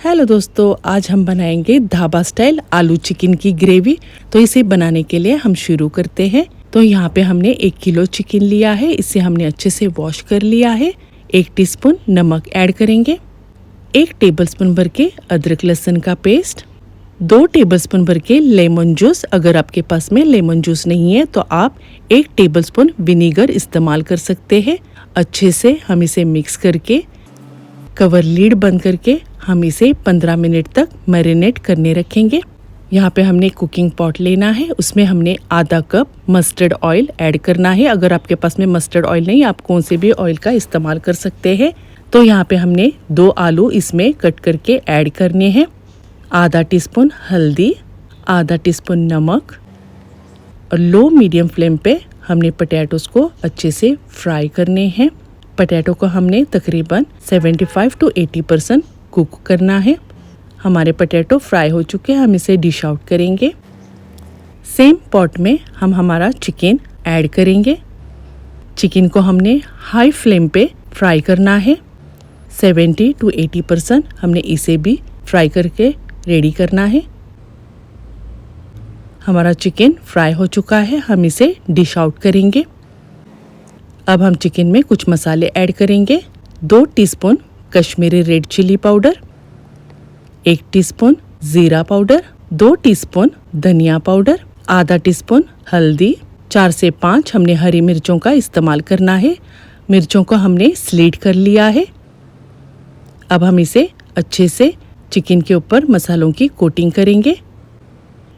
Hello दोस्तों, आज हम बनाएंगे ढाबा स्टाइल आलू चिकन की ग्रेवी। तो इसे बनाने के लिए हम शुरू करते हैं। तो यहाँ पे हमने 1 किलो चिकन लिया है। इसे हमने अच्छे से वॉश कर लिया है। 1 टीस्पून नमक ऐड करेंगे, 1 टेबलस्पून भर के अदरक लहसुन का पेस्ट, 2 टेबलस्पून भर के लेमन जूस। अगर आपके पास में लेमन जूस नहीं है तो आप 1 टेबलस्पून विनीगर इस्तेमाल कर सकते हैं। अच्छे से हम इसे मिक्स करके कवर लीड बंद करके हम इसे 15 मिनट तक मैरिनेट करने रखेंगे। यहाँ पे हमने कुकिंग पॉट लेना है, उसमें हमने आधा कप मस्टर्ड ऑयल ऐड करना है। अगर आपके पास में मस्टर्ड ऑयल नहीं, आप कौन से भी ऑयल का इस्तेमाल कर सकते हैं। तो यहाँ पे हमने 2 आलू इसमें कट करके ऐड करने हैं, आधा टीस्पून हल्दी, आधा टीस्पून नमक, और लो मीडियम फ्लेम पे हमने पोटैटोस को अच्छे से फ्राई करने हैं। पोटैटो को हमने तकरीबन 75 to 80% कुक करना है। हमारे पोटैटो फ्राई हो चुके हैं, हम इसे डिश आउट करेंगे। सेम पॉट में हम हमारा चिकन ऐड करेंगे। चिकन को हमने हाई फ्लेम पे फ्राई करना है। 70 to 80% हमने इसे भी फ्राई करके रेडी करना है। हमारा चिकन फ्राई हो चुका है, हम इसे डिश आउट करेंगे। अब हम चिकन में कुछ मसाले ऐड करेंगे। 2 teaspoon Kashmiri red chilli powder, 1 teaspoon जीरा पाउडर, 2 टीस्पून धनिया पाउडर, आधा टीस्पून हल्दी, 4 से 5 हमने हरी मिर्चों का इस्तेमाल करना है। मिर्चों को हमने स्लीट कर लिया है। अब हम इसे अच्छे से चिकन के ऊपर मसालों की कोटिंग करेंगे।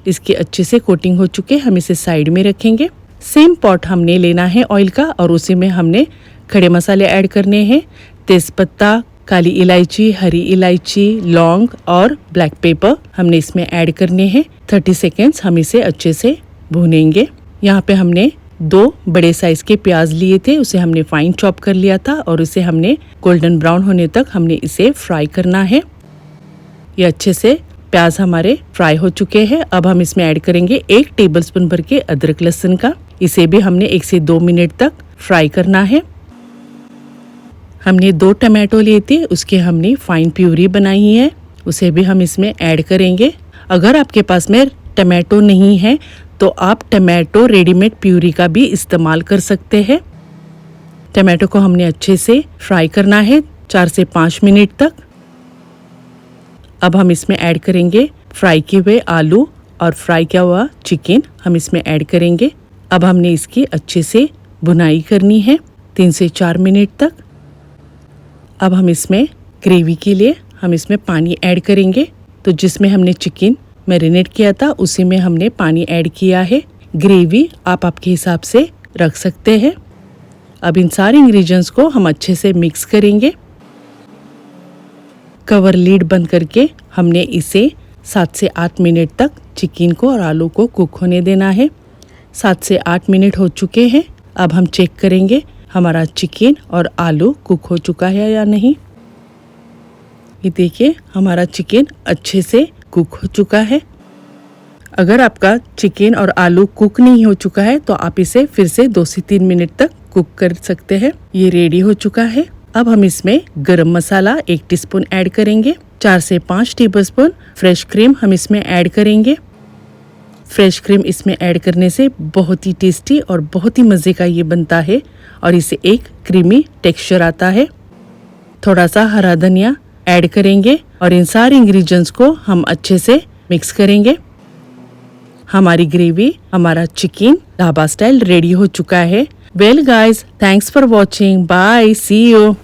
इसकी अच्छे से कोटिंग हो चुके, हम इसे साइड में रखेंगे। सेम पॉट हमने लेना है ऑयल का, और उसी में हमने खड़े मसाले ऐड करने हैं। तेज़पत्ता, काली इलायची, हरी इलायची, लौंग और ब्लैक पेपर हमने इसमें ऐड करने हैं। 30 सेकेंड्स हम इसे अच्छे से भूनेंगे। यहाँ पे हमने 2 बड़े साइज के प्याज लिए थे, उसे हमने फाइन चॉप कर लिया था, और उसे हमने गोल्डन ब्राउन होने तक हमने इसे फ्राई करना है। ये अच्छे से प्याज हमारे फ्राई हो चुके हैं। अब हम इसमें ऐड करेंगे 1 टेबलस्पून भर के अदरक लहसुन का। इसे भी हमने 1 से 2 मिनट तक फ्राई करना है। हमने 2 टमाटो लिए थे, उसके हमने फाइन प्यूरी बनाई है, उसे भी हम इसमें ऐड करेंगे। अगर आपके पास में टमाटो नहीं है तो आप टमाटो रेडीमेड प्यूरी का भी इस्तेमाल कर सकते हैं। टमाटो को हमने अच्छे से फ्राई करना है 4 से 5 मिनट तक। अब हम इसमें ऐड करेंगे फ्राई किए हुए आलू और फ्राई किया हुआ चिकन हम इसमें ऐड करेंगे। अब हमने इसकी अच्छे से भुनाई करनी है 3 से 4 मिनट तक। अब हम इसमें ग्रेवी के लिए हम इसमें पानी ऐड करेंगे। तो जिसमें हमने चिकन मैरिनेट किया था उसी में हमने पानी ऐड किया है। ग्रेवी आप आपके हिसाब से रख सकते हैं। अब इन सारे इंग्रेडिएंट्स को हम अच्छे से मिक्स करेंगे। कवर लीड बंद करके हमने इसे 7 से 8 मिनट तक चिकन को और आलू को कुक होने देना है। 7 से 8 मिनट हो चुके हैं। अब हम चेक करेंगे हमारा चिकन और आलू कुक हो चुका है या नहीं। ये देखिए हमारा चिकन अच्छे से कुक हो चुका है। अगर आपका चिकन और आलू कुक नहीं हो चुका है तो आप इसे फिर से 2 से 3 मिनट तक कुक कर सकते हैं। ये रेडी हो चुका है। अब हम इसमें गरम मसाला 1 टीस्पून ऐड करेंगे। 4 से 5 टेबलस्पून फ्रेश क्रीम हम इसमें ऐड करेंगे। फ्रेश क्रीम इसमें ऐड करने से बहुत ही टेस्टी और बहुत ही मज़े का ये बनता है, और इसे एक क्रीमी टेक्सचर आता है। थोड़ा सा हरा धनिया ऐड करेंगे और इन सारे इंग्रेडिएंट्स को हम अच्छे से मिक्स करेंगे। हमारी ग्रेवी, हमारा चिकन ढाबा स्टाइल रेडी हो चुका है। Well guys, thanks for watching. Bye, see you.